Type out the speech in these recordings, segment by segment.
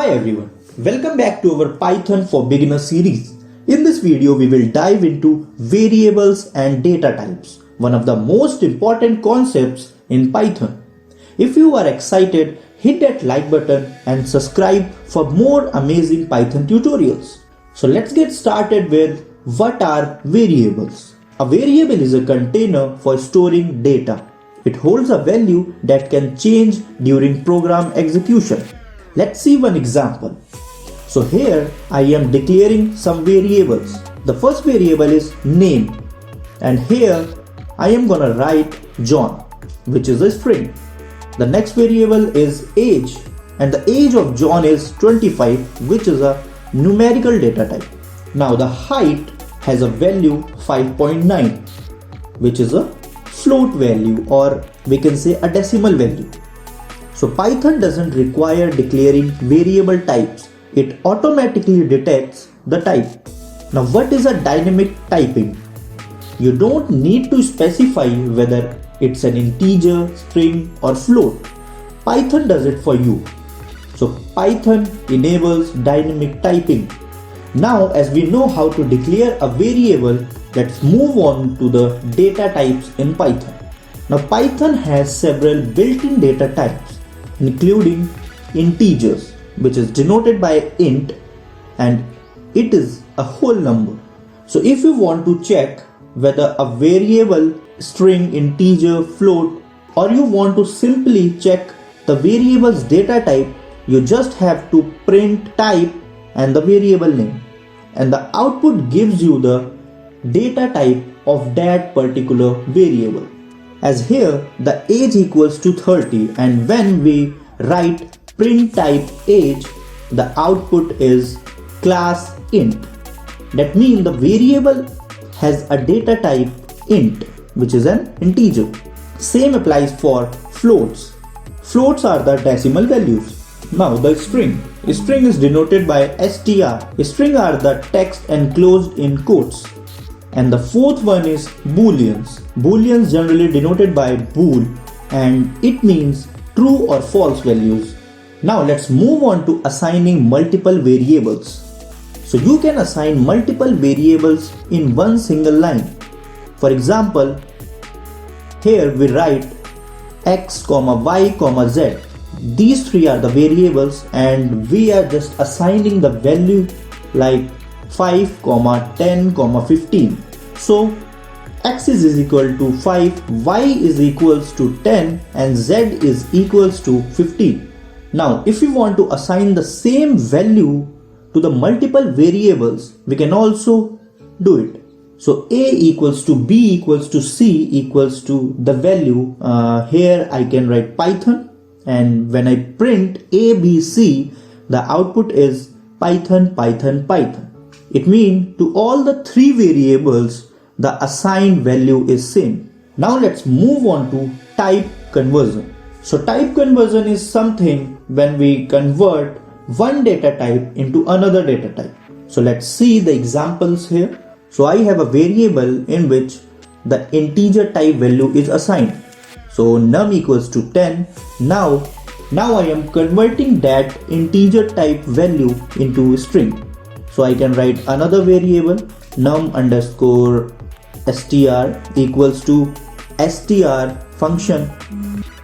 Hi everyone, welcome back to our Python for Beginners series. In this video, we will dive into variables and data types, one of the most important concepts in Python. If you are excited, hit that like button and subscribe for more amazing Python tutorials. So let's get started with what are variables. A variable is a container for storing data. It holds a value that can change during program execution. Let's see one example. So here I am declaring some variables. The first variable is name, and here I am gonna write John, which is a string. The next variable is age, and the age of John is 25, which is a numerical data type. Now the height has a value 5.9, which is a float value, or we can say a decimal value. So Python doesn't require declaring variable types. It automatically detects the type. Now what is a dynamic typing? You don't need to specify whether it's an integer, string or float. Python does it for you. So Python enables dynamic typing. Now as we know how to declare a variable, let's move on to the data types in Python. Now Python has several built-in data types, including integers, which is denoted by int, and it is a whole number. So if you want to check whether a variable, string, integer, float, or you want to simply check the variable's data type, you just have to print type and the variable name, and the output gives you the data type of that particular variable. As here the age equals to 30, and when we write print type age, the output is class int. That means the variable has a data type int, which is an integer. Same applies for floats. Floats are the decimal values. Now the string. A string is denoted by str. A string are the text enclosed in quotes. And the fourth one is booleans. Booleans generally denoted by bool, and it means true or false values. Now let's move on to assigning multiple variables. So you can assign multiple variables in one single line. For example, here we write x, y, z. These three are the variables, and we are just assigning the value like 5, 10, 15. So x is equal to 5, y is equals to 10, and z is equals to 15. Now if we want to assign the same value to the multiple variables, we can also do it. So a equals to b equals to c equals to the value. Here I can write Python, and when I print a, b, c, the output is Python, Python, Python. It means to all the three variables, the assigned value is same. Now let's move on to type conversion. So type conversion is something when we convert one data type into another data type. So let's see the examples here. So I have a variable in which the integer type value is assigned. So num equals to 10. Now I am converting that integer type value into a string. So I can write another variable num underscore str equals to str function,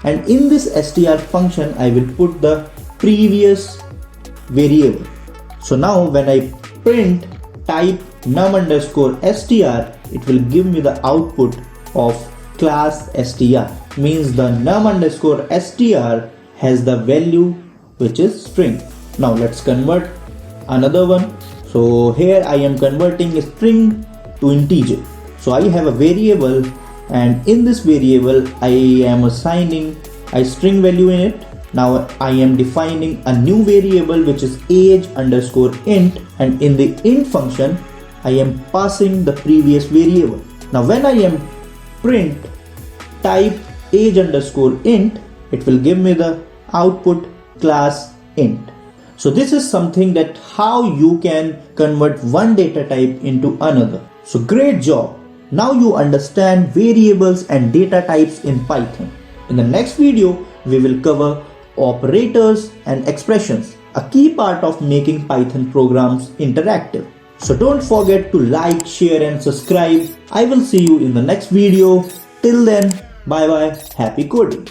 and in this str function I will put the previous variable. So now when I print type num underscore str, it will give me the output of class str. Means the num underscore str has the value which is string. Now let's convert another one. So here I am converting a string to integer. So I have a variable, and in this variable I am assigning a string value in it. Now I am defining a new variable which is age underscore int, and in the int function I am passing the previous variable. Now when I am print type age underscore int, it will give me the output class int. So this is something that how you can convert one data type into another. So great job. Now you understand variables and data types in Python. In the next video, we will cover operators and expressions. a key part of making Python programs interactive. So don't forget to like, share and subscribe. I will see you in the next video. Till then, bye bye, happy coding.